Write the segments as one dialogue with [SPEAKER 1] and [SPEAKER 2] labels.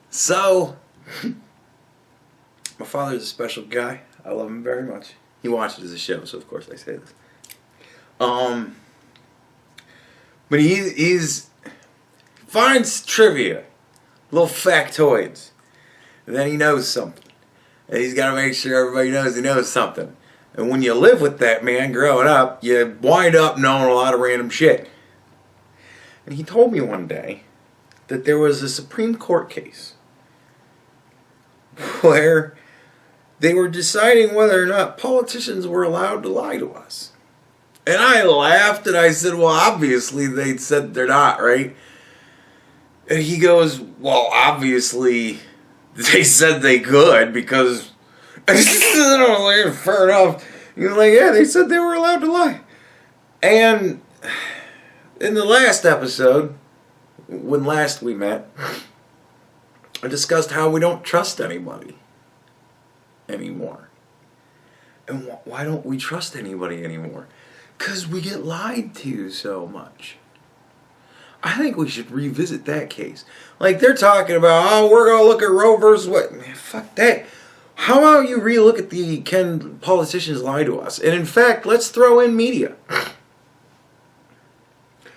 [SPEAKER 1] So, my father's a special guy. I love him very much. He watches the show, so of course I say this. But he's finds trivia, little factoids, and then he knows something. And he's got to make sure everybody knows he knows something. And when you live with that man growing up, you wind up knowing a lot of random shit. And he told me one day that there was a Supreme Court case where they were deciding whether or not politicians were allowed to lie to us. And I laughed and I said, well, obviously they said they're not, right? And he goes, well, obviously they said they could because fair enough. You're like, yeah, they said they were allowed to lie. And in the last episode, when last we met, I discussed how we don't trust anybody anymore. And why don't we trust anybody anymore? Because we get lied to so much. I think we should revisit that case. Like they're talking about, oh, we're going to look at Roe versus Wade. Man, fuck that. How about you relook at the can politicians lie to us? And in fact, let's throw in media.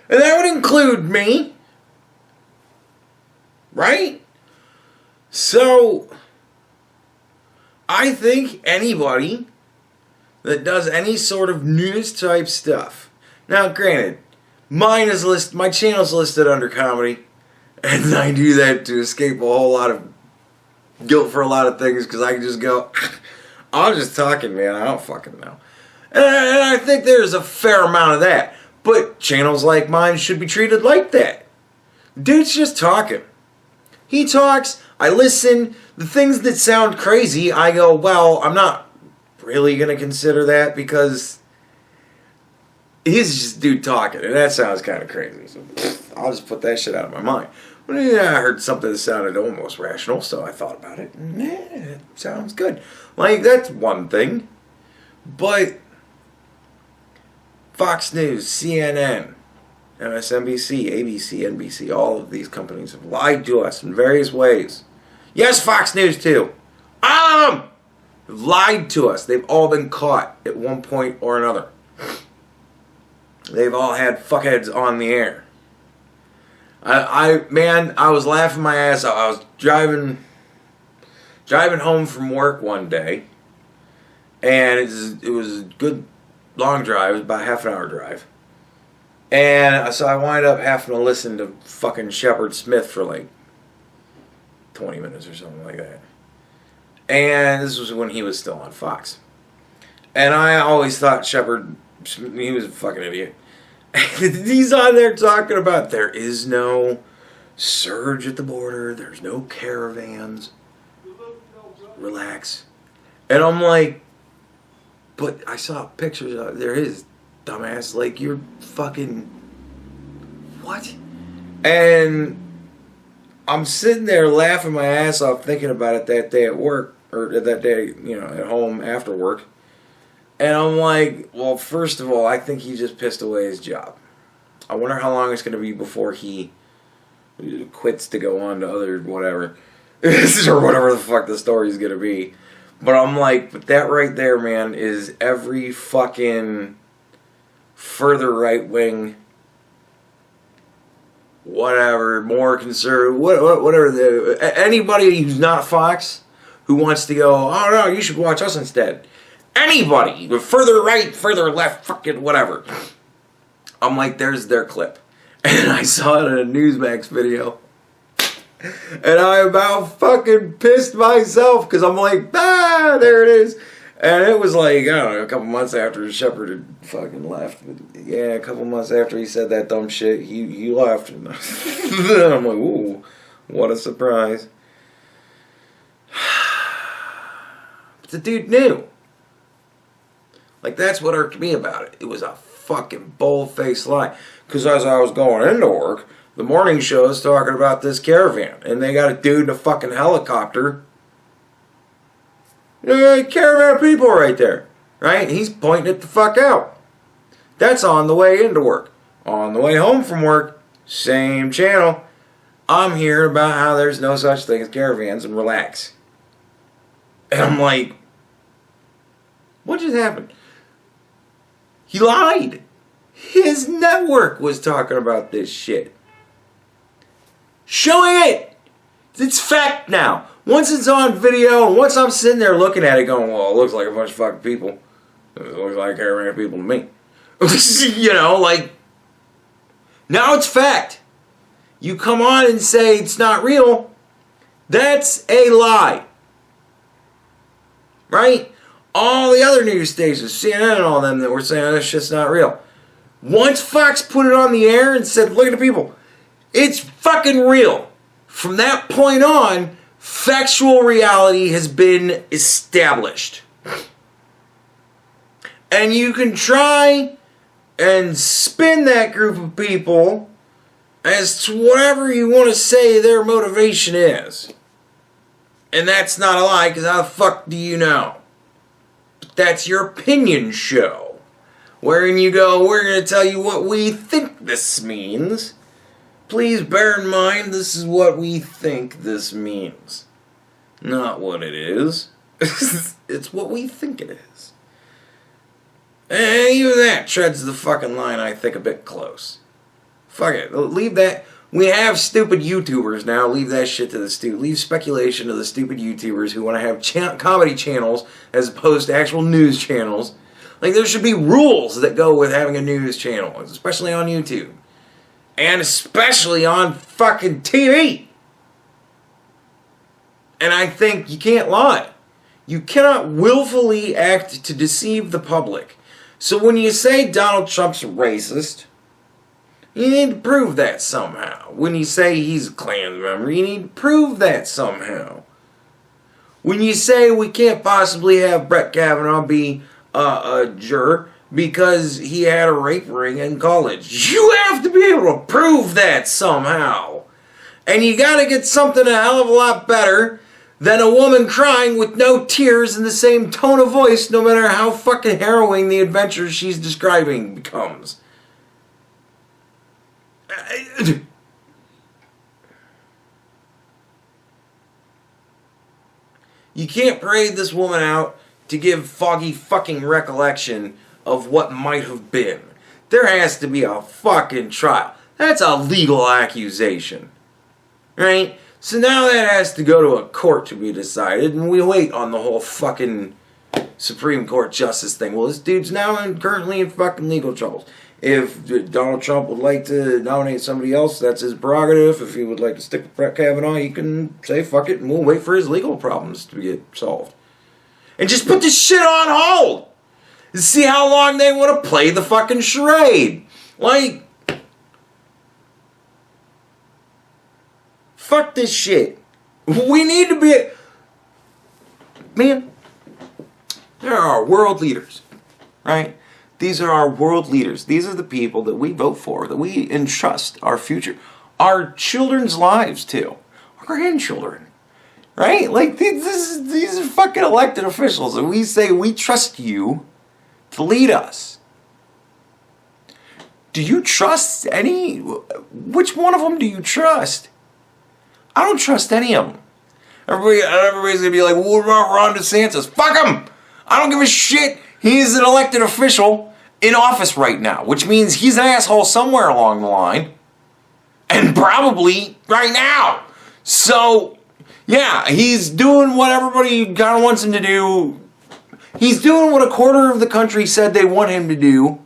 [SPEAKER 1] And that would include me. Right? So, I think anybody that does any sort of news type stuff. Now, granted, my channel's listed under comedy, and I do that to escape a whole lot of guilt for a lot of things because I can just go, I'm just talking, man. I don't fucking know. And I think there's a fair amount of that. But channels like mine should be treated like that. Dude's just talking. He talks, I listen. The things that sound crazy, I go, well, I'm not really going to consider that because he's just a dude talking. And that sounds kind of crazy. So I'll just put that shit out of my mind. But yeah, I heard something that sounded almost rational, so I thought about it. Yeah, it sounds good. Like, that's one thing. But Fox News, CNN, MSNBC, ABC, NBC, all of these companies have lied to us in various ways. Yes, Fox News too. Have lied to us. They've all been caught at one point or another. They've all had fuckheads on the air. I was laughing my ass off. I was driving home from work one day, and it was a good long drive. It was about a half an hour drive. And so I wind up having to listen to fucking Shepard Smith for like 20 minutes or something like that. And this was when he was still on Fox. And I always thought Shepard, he was a fucking idiot. He's on there talking about there is no surge at the border. There's no caravans. Relax. And I'm like, but I saw pictures of there is, dumbass. Like, you're fucking, what? And I'm sitting there laughing my ass off thinking about it that day at work, or that day, at home after work. And I'm like, well, first of all, I think he just pissed away his job. I wonder how long it's going to be before he quits to go on to other whatever. Or whatever the fuck the story's going to be. But I'm like, but that right there, man, is every fucking further right-wing, whatever, more conservative, whatever. Anybody who's not Fox who wants to go, oh no, you should watch us instead. Anybody, further right, further left, fucking whatever. I'm like, there's their clip. And I saw it in a Newsmax video. And I about fucking pissed myself because I'm like, there it is. And it was like, I don't know, a couple months after Shepard had fucking left. Yeah, a couple months after he said that dumb shit, he left. And I'm like, ooh, what a surprise. But the dude knew. Like, that's what irked me about it. It was a fucking bold-faced lie. Because as I was going into work, the morning show is talking about this caravan. And they got a dude in a fucking helicopter. Caravan of people right there. Right? He's pointing it the fuck out. That's on the way into work. On the way home from work, same channel. I'm hearing about how there's no such thing as caravans and relax. And I'm like, what just happened? He lied. His network was talking about this shit. Showing it. It's fact now. Once it's on video, and once I'm sitting there looking at it going, well, it looks like a bunch of fucking people. It looks like caravan people to me. You know, like, now it's fact. You come on and say it's not real, that's a lie. Right? All the other news stations, CNN and all them that were saying, oh, this shit's not real. Once Fox put it on the air and said, look at the people, it's fucking real. From that point on, factual reality has been established. And you can try and spin that group of people as to whatever you want to say their motivation is. And that's not a lie, because how the fuck do you know? But that's your opinion show, wherein you go, we're going to tell you what we think this means. Please bear in mind, this is what we think this means. Not what it is. It's what we think it is. And even that treads the fucking line, I think, a bit close. Fuck it. Leave that. We have stupid YouTubers now. Leave that shit to the stupid. Leave speculation to the stupid YouTubers who want to have comedy channels as opposed to actual news channels. Like, there should be rules that go with having a news channel, especially on YouTube. And especially on fucking TV. And I think you can't lie. You cannot willfully act to deceive the public. So when you say Donald Trump's racist, you need to prove that somehow. When you say he's a Klan member, you need to prove that somehow. When you say we can't possibly have Brett Kavanaugh be a juror because he had a rape ring in college, you have to be able to prove that somehow. And you gotta get something a hell of a lot better than a woman crying with no tears in the same tone of voice, no matter how fucking harrowing the adventure she's describing becomes. You can't parade this woman out to give foggy fucking recollection of what might have been. There has to be a fucking trial. That's a legal accusation. Right? So now that has to go to a court to be decided, and we wait on the whole fucking Supreme Court justice thing. Well, this dude's now currently in fucking legal troubles. If Donald Trump would like to nominate somebody else, that's his prerogative. If he would like to stick with Brett Kavanaugh, he can say fuck it, and we'll wait for his legal problems to get solved. And just put this shit on hold! And see how long they want to play the fucking charade. Like, fuck this shit. We need to be... Man, there are world leaders, right? These are our world leaders. These are the people that we vote for, that we entrust our future, our children's lives to, our grandchildren, right? Like, these are fucking elected officials, and we say we trust you to lead us. Do you trust any? Which one of them do you trust? I don't trust any of them. Everybody's gonna be like, well, what about Ron DeSantis? Fuck him! I don't give a shit. He's an elected official in office right now, which means he's an asshole somewhere along the line. And probably right now. So, yeah, he's doing what everybody kind of wants him to do. He's doing what a quarter of the country said they want him to do.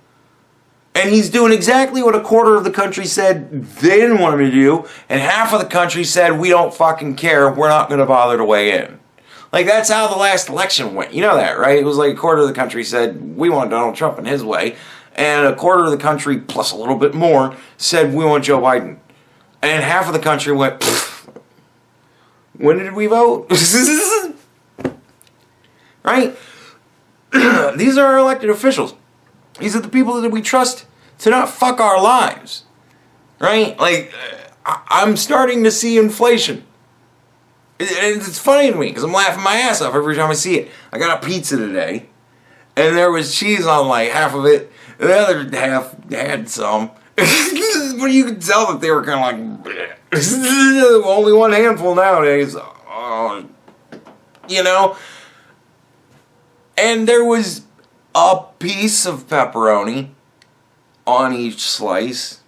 [SPEAKER 1] And he's doing exactly what a quarter of the country said they didn't want him to do. And half of the country said, we don't fucking care. We're not going to bother to weigh in. Like, that's how the last election went. You know that, right? It was like a quarter of the country said, we want Donald Trump in his way. And a quarter of the country, plus a little bit more, said, we want Joe Biden. And half of the country went, when did we vote? Right? These are our elected officials. These are the people that we trust to not fuck our lives. Right? Like, I'm starting to see inflation. It's funny to me because I'm laughing my ass off every time I see it. I got a pizza today, and there was cheese on like half of it. And the other half had some. But you could tell that they were kind of like, it. Only one handful nowadays. You know? And there was a piece of pepperoni on each slice.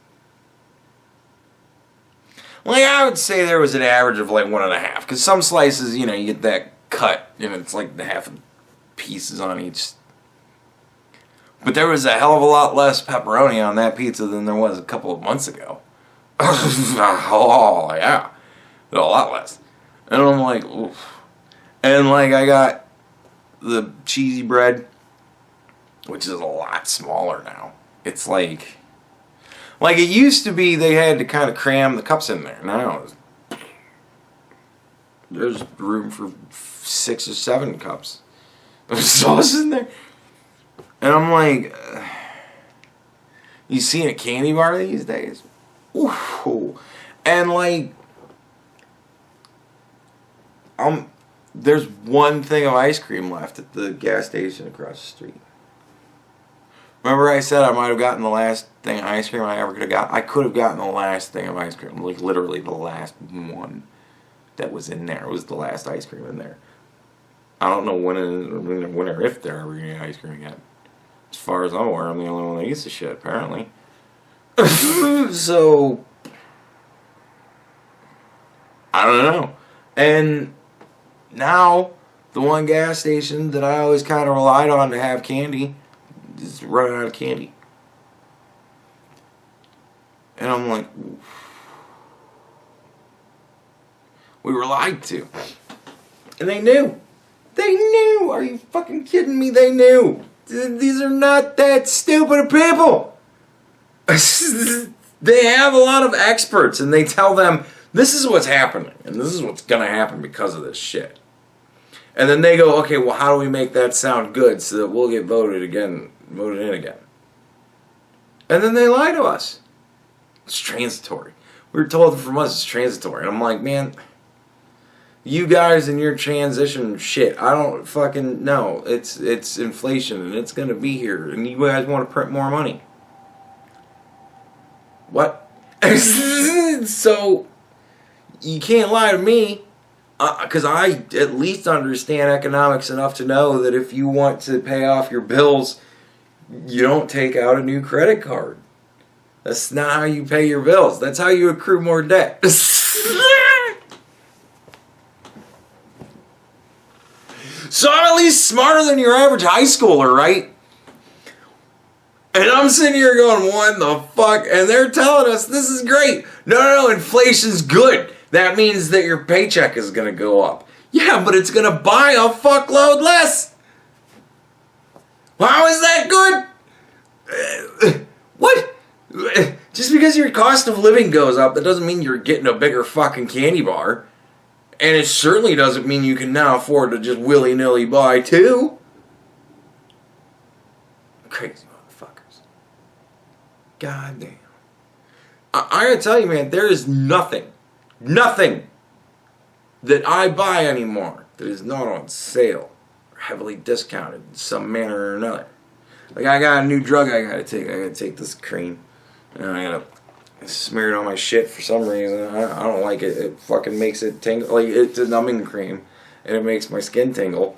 [SPEAKER 1] Like, I would say there was an average of like 1.5. Because some slices, you know, you get that cut, and it's like the half pieces on each. But there was a hell of a lot less pepperoni on that pizza than there was a couple of months ago. Oh, yeah. A lot less. And I'm like, oof. And like, I got the cheesy bread, which is a lot smaller now. It's like it used to be they had to kind of cram the cups in there. Now there's room for 6 or 7 cups of sauce in there. And I'm like, you see a candy bar these days? Ooh. And like, there's one thing of ice cream left at the gas station across the street. Remember I said I might have gotten the last thing of ice cream I ever could have got? I could have gotten the last thing of ice cream. Like, literally the last one that was in there. It was the last ice cream in there. I don't know when or if they're ever going to get ice cream again. As far as I'm aware, I'm the only one that eats the shit, apparently. So, I don't know. And now, the one gas station that I always kind of relied on to have candy is running out of candy. And I'm like, oof. We were lied to. And they knew. They knew. Are you fucking kidding me? They knew. These are not that stupid of people. They have a lot of experts, and they tell them, this is what's happening, and this is what's going to happen because of this shit. And then they go, okay, well, how do we make that sound good so that we'll get voted in again? And then they lie to us. It's transitory. We were told from us it's transitory. And I'm like, man, you guys and your transition shit, I don't fucking know. It's inflation, and it's going to be here, and you guys want to print more money. What? So, you can't lie to me, because I at least understand economics enough to know that if you want to pay off your bills, you don't take out a new credit card. That's not how you pay your bills. That's how you accrue more debt. So I'm at least smarter than your average high schooler, right? And I'm sitting here going, what the fuck? And they're telling us this is great. No, inflation's good. That means that your paycheck is going to go up. Yeah, but it's going to buy a fuckload less. How is that good? What? Just because your cost of living goes up, that doesn't mean you're getting a bigger fucking candy bar. And it certainly doesn't mean you can now afford to just willy-nilly buy 2. Crazy motherfuckers. God damn. I gotta tell you, man, there is nothing that I buy anymore that is not on sale or heavily discounted in some manner or another. Like, I got a new drug I gotta take. I gotta take this cream. And I gotta smear it on my shit for some reason. I don't like it. It fucking makes it tingle. Like, it's a numbing cream. And it makes my skin tingle.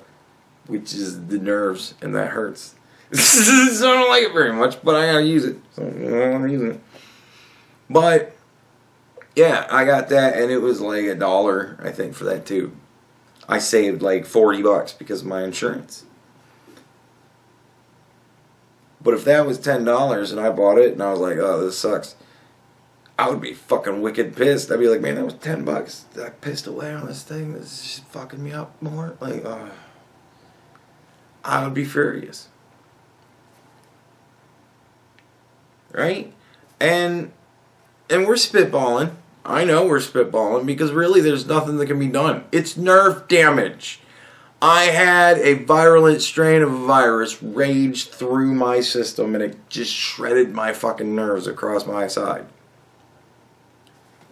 [SPEAKER 1] Which is the nerves. And that hurts. So I don't like it very much. But I gotta use it. So I'm using it. But, yeah, I got that. And it was like $1, I think, for that too. I saved like $40 because of my insurance. But if that was $10 and I bought it and I was like, oh, this sucks, I would be fucking wicked pissed. I'd be like, man, that was $10 that I pissed away on this thing. This is just fucking me up more. Like, I would be furious. Right? And we're spitballing. I know we're spitballing because really there's nothing that can be done. It's nerve damage. I had a virulent strain of a virus rage through my system and it just shredded my fucking nerves across my side.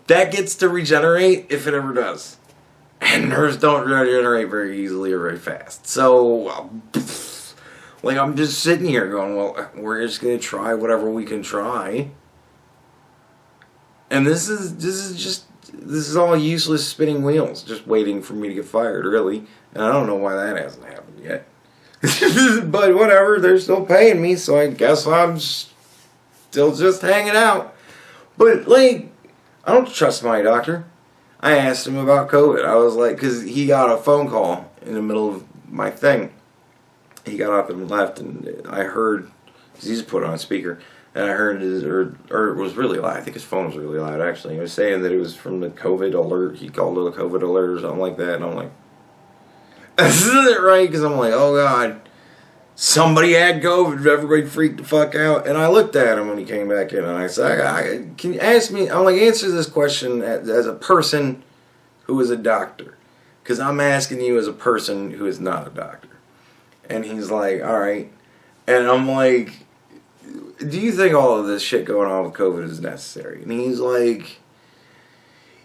[SPEAKER 1] That gets to regenerate if it ever does. And nerves don't regenerate very easily or very fast. So, like, I'm just sitting here going, well, we're just going to try whatever we can try. And this is all useless spinning wheels, just waiting for me to get fired, really. And I don't know why that hasn't happened yet. But whatever, they're still paying me, so I guess I'm still just hanging out. But, like, I don't trust my doctor. I asked him about COVID. I was like, because he got a phone call in the middle of my thing. He got up and left, and I heard, he's put on speaker, and I heard his, or it was really loud. I think his phone was really loud, actually. He was saying that it was from the COVID alert. He called it a COVID alert or something like that, and I'm like, this isn't right, because I'm like, oh God, somebody had COVID, everybody freaked the fuck out. And I looked at him when he came back in, and I said, can you ask me, I'm like, answer this question as a person who is a doctor, because I'm asking you as a person who is not a doctor. And he's like, alright. And I'm like, do you think all of this shit going on with COVID is necessary? And he's like,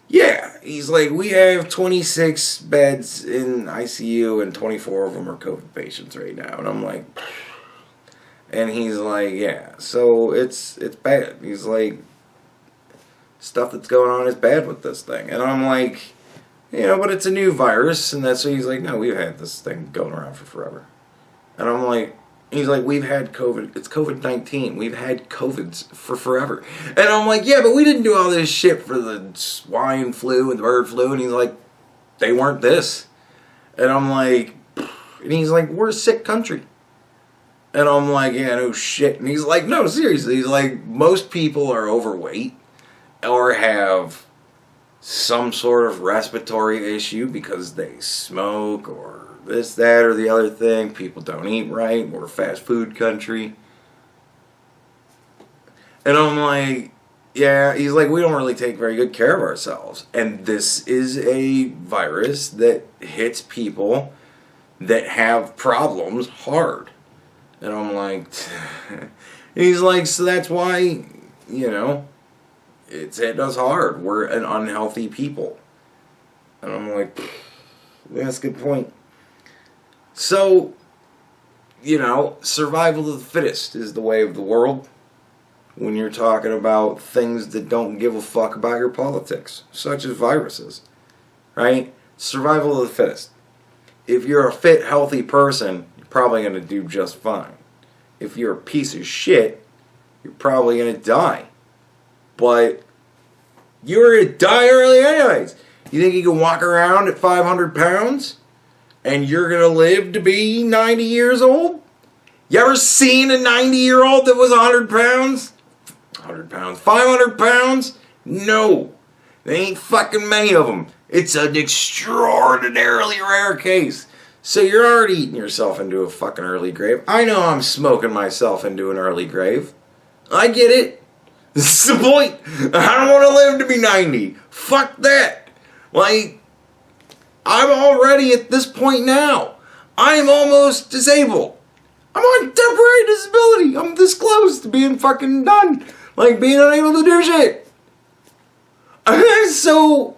[SPEAKER 1] yeah. He's like, we have 26 beds in ICU and 24 of them are COVID patients right now. And I'm like, and he's like, yeah. So it's bad. He's like, stuff that's going on is bad with this thing. And I'm like, but it's a new virus. And that's what he's like, no, we've had this thing going around for forever. And I'm like, he's like, we've had COVID. It's COVID-19. We've had COVIDs for forever. And I'm like, yeah, but we didn't do all this shit for the swine flu and the bird flu. And he's like, they weren't this. And I'm like, and he's like, we're a sick country. And I'm like, yeah, no shit. And he's like, no, seriously. He's like, most people are overweight or have some sort of respiratory issue because they smoke or this, that, or the other thing. People don't eat right. We're a fast food country. And I'm like, yeah. He's like, we don't really take very good care of ourselves. And this is a virus that hits people that have problems hard. And I'm like, he's like, so that's why, it's hit us hard. We're an unhealthy people. And I'm like, that's a good point. So, survival of the fittest is the way of the world when you're talking about things that don't give a fuck about your politics, such as viruses, right? Survival of the fittest. If you're a fit, healthy person, you're probably going to do just fine. If you're a piece of shit, you're probably going to die. But you're going to die early anyways. You think you can walk around at 500 pounds? And you're going to live to be 90 years old? You ever seen a 90-year-old that was 100 pounds? 100 pounds. 500 pounds? No. There ain't fucking many of them. It's an extraordinarily rare case. So you're already eating yourself into a fucking early grave. I know I'm smoking myself into an early grave. I get it. This is the point. I don't want to live to be 90. Fuck that. Like, I'm already at this point now. I'm almost disabled. I'm on temporary disability. I'm this close to being fucking done. Like, being unable to do shit. So,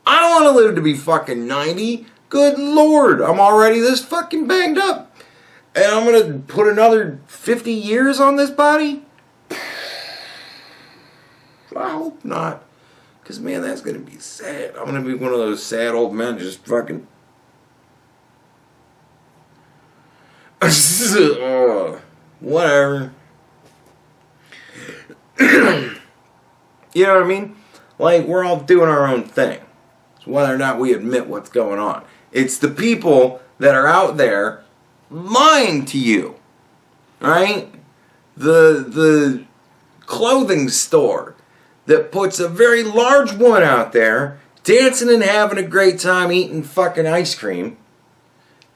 [SPEAKER 1] I don't want to live to be fucking 90. Good Lord, I'm already this fucking banged up. And I'm going to put another 50 years on this body? I hope not. Because, man, that's going to be sad. I'm going to be one of those sad old men just fucking... whatever. You know what I mean? Like, we're all doing our own thing. It's whether or not we admit what's going on. It's the people that are out there lying to you. Right? The clothing store that puts a very large woman out there dancing and having a great time eating fucking ice cream.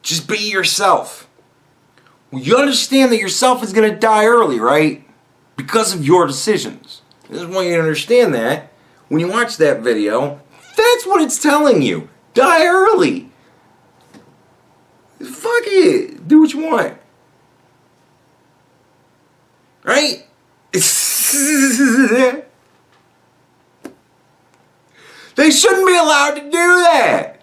[SPEAKER 1] Just be yourself. Well, you understand that yourself is going to die early, right? Because of your decisions. I just want you to understand that. When you watch that video, that's what it's telling you. Die early. Fuck it. Do what you want. Right? They shouldn't be allowed to do that.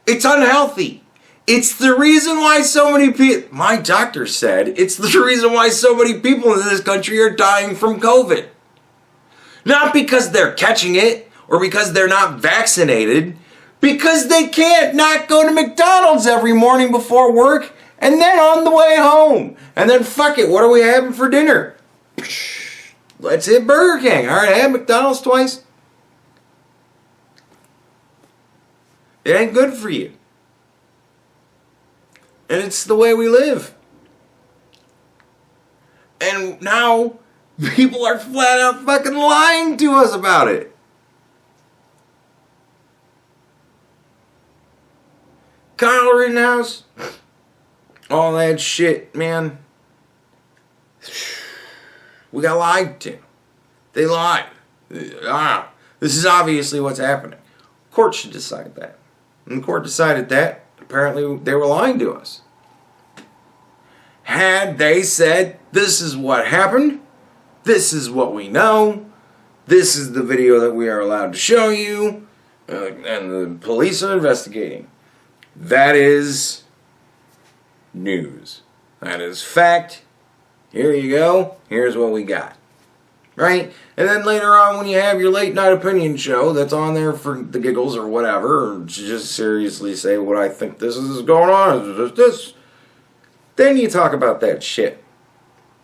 [SPEAKER 1] It's unhealthy. It's the reason why so many people, my doctor said, it's the reason why so many people in this country are dying from COVID. Not because they're catching it or because they're not vaccinated. Because they can't not go to McDonald's every morning before work and then on the way home. And then fuck it, what are we having for dinner? Let's hit Burger King. All right, I had McDonald's twice. It ain't good for you. And it's the way we live. And now people are flat out fucking lying to us about it. Kyle Rittenhouse, all that shit, man. We got lied to. They lied. This is obviously what's happening. Court should decide that. And the court decided that. Apparently they were lying to us. Had they said, this is what happened, this is what we know, this is the video that we are allowed to show you, and the police are investigating. That is news. That is fact. Here you go. Here's what we got. Right? And then later on when you have your late night opinion show that's on there for the giggles or whatever, or just seriously say what I think this is going on, this, then you talk about that shit.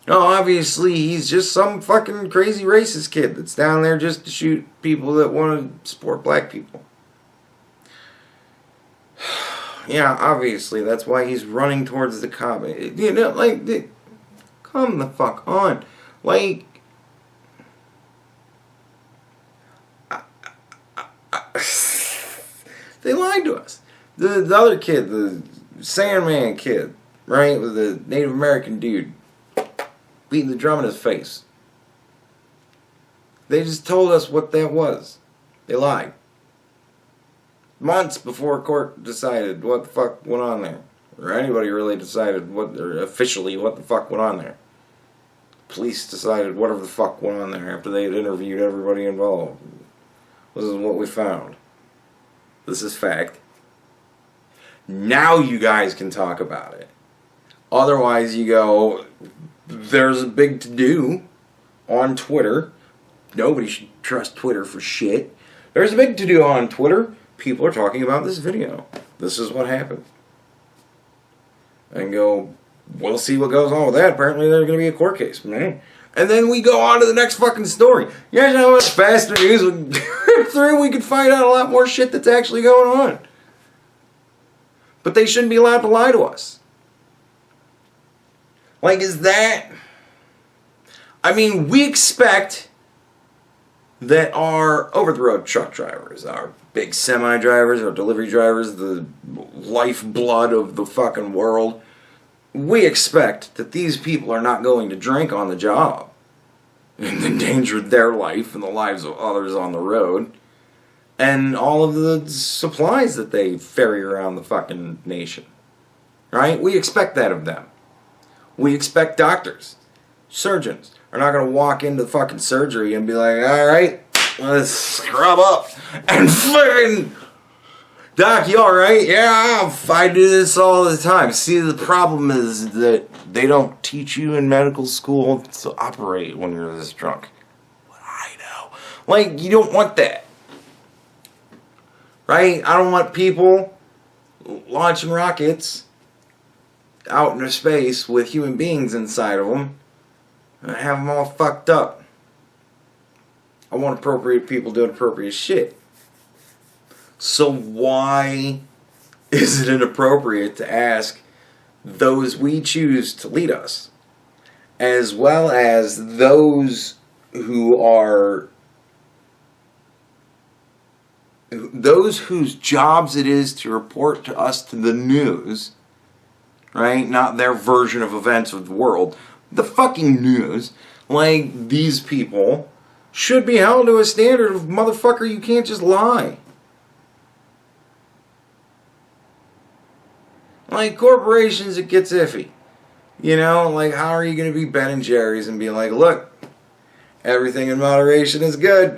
[SPEAKER 1] Oh, obviously he's just some fucking crazy racist kid that's down there just to shoot people that want to support black people. Yeah, obviously, that's why he's running towards the cop. You know, like, come the fuck on. Like, they lied to us. The other kid, the Sandman kid, right, with the Native American dude beating the drum in his face. They just told us what that was. They lied. Months before court decided what the fuck went on there. Or anybody really decided officially what the fuck went on there. Police decided whatever the fuck went on there after they had interviewed everybody involved. This is what we found. This is fact. Now you guys can talk about it. Otherwise you go, there's a big to-do on Twitter. Nobody should trust Twitter for shit. There's a big to-do on Twitter. People are talking about this video. This is what happened. And go, we'll see what goes on with that. Apparently there's going to be a court case, man. And then we go on to the next fucking story. You guys know how much faster news we could find out a lot more shit that's actually going on. But they shouldn't be allowed to lie to us. Like, is that... I mean, we expect that our over-the-road truck drivers, our big semi drivers, our delivery drivers, the lifeblood of the fucking world, we expect that these people are not going to drink on the job and endanger their life and the lives of others on the road and all of the supplies that they ferry around the fucking nation. Right? We expect that of them. We expect doctors, surgeons, are not going to walk into fucking surgery and be like, alright, let's scrub up. And fucking, Doc, you alright? Yeah, I do this all the time. See, the problem is that they don't teach you in medical school to operate when you're this drunk. But I know. Like, you don't want that. Right? I don't want people launching rockets out into space with human beings inside of them and have them all fucked up. I want appropriate people doing appropriate shit. So why is it inappropriate to ask those we choose to lead us, as well as those who are those whose jobs it is to report to us to the news, right? Not their version of events of the world. The fucking news. Like, these people should be held to a standard of, motherfucker, you can't just lie. Like, corporations, it gets iffy. You know, like, how are you going to be Ben and Jerry's and be like, look, everything in moderation is good.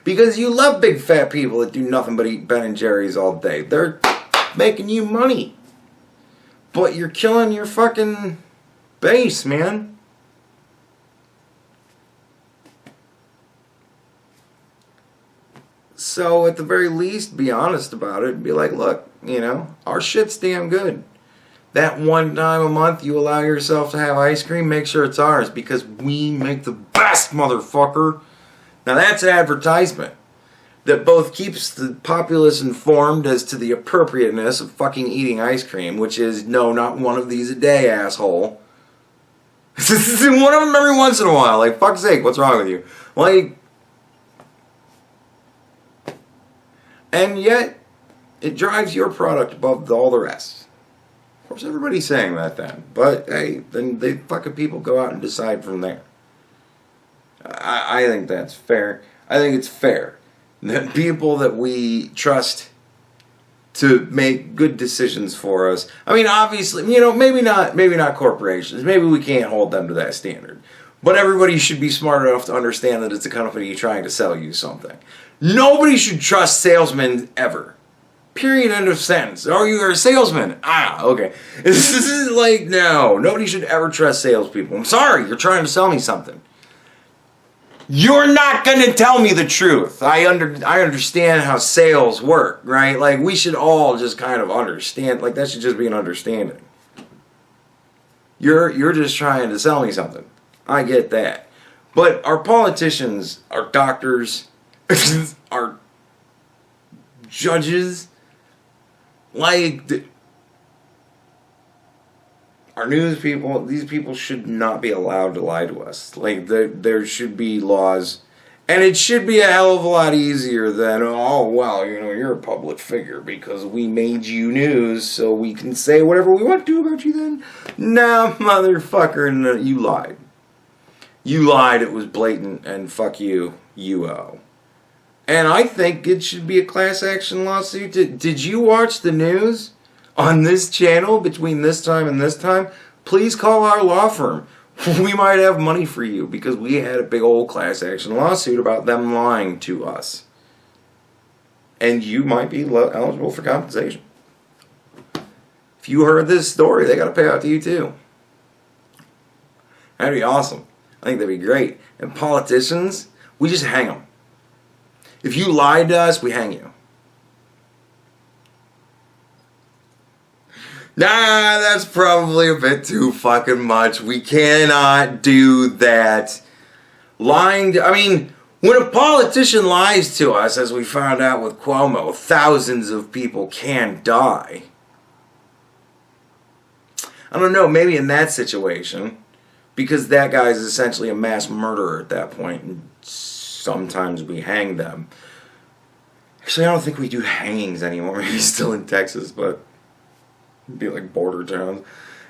[SPEAKER 1] Because you love big fat people that do nothing but eat Ben and Jerry's all day. They're making you money. But you're killing your fucking base, man. So at the very least, be honest about it and be like, look, our shit's damn good. That one time a month you allow yourself to have ice cream, make sure it's ours because we make the best, motherfucker. Now that's an advertisement that both keeps the populace informed as to the appropriateness of fucking eating ice cream, which is, no, not one of these a day, asshole. One of them every once in a while. Like, fuck's sake, what's wrong with you? Like, and yet, it drives your product above all the rest. Of course, everybody's saying that then. But, hey, then the fucking people go out and decide from there. I think that's fair. I think it's fair that people that we trust to make good decisions for us. I mean, obviously, maybe not corporations. Maybe we can't hold them to that standard. But everybody should be smart enough to understand that it's a company trying to sell you something. Nobody should trust salesmen ever. Period, end of sentence. Oh, you are a salesman. Ah, okay. This is like, no. Nobody should ever trust salespeople. I'm sorry, you're trying to sell me something. You're not going to tell me the truth. I understand how sales work, right? Like, we should all just kind of understand. Like, that should just be an understanding. You're just trying to sell me something. I get that. But our politicians, our doctors, our judges, like, our news people, these people should not be allowed to lie to us. Like, there should be laws. And it should be a hell of a lot easier than, oh, well, you're a public figure because we made you news so we can say whatever we want to about you then. Nah, motherfucker, no, you lied. You lied, it was blatant, and fuck you, you owe. And I think it should be a class action lawsuit. Did you watch the news on this channel between this time and this time? Please call our law firm. We might have money for you because we had a big old class action lawsuit about them lying to us. And you might be eligible for compensation. If you heard this story, they got to pay out to you too. That'd be awesome. I think that'd be great. And politicians, we just hang them. If you lied to us, we hang you. Nah, that's probably a bit too fucking much. We cannot do that. Lying to, I mean, when a politician lies to us, as we found out with Cuomo, thousands of people can die. I don't know, maybe in that situation, because that guy is essentially a mass murderer at that point, and sometimes we hang them. Actually, I don't think we do hangings anymore. Maybe still in Texas, but it'd be like border towns,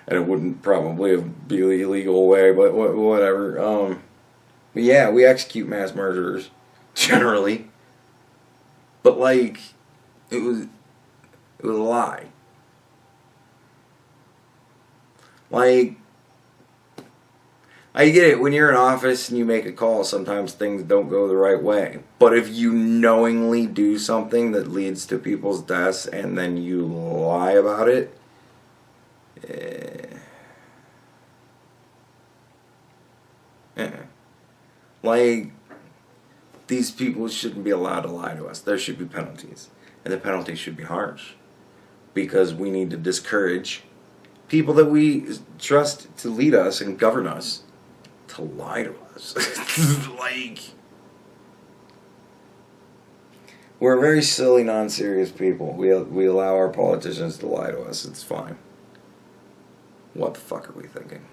[SPEAKER 1] and it wouldn't probably be the illegal way, but whatever. But yeah, we execute mass murderers, generally. But like, it was a lie. Like, I get it, when you're in office and you make a call, sometimes things don't go the right way. But if you knowingly do something that leads to people's deaths and then you lie about it, like, these people shouldn't be allowed to lie to us. There should be penalties. And the penalties should be harsh. Because we need to discourage people that we trust to lead us and govern us to lie to us. Like, we're very silly, non-serious people. We allow our politicians to lie to us. It's fine. What the fuck are we thinking?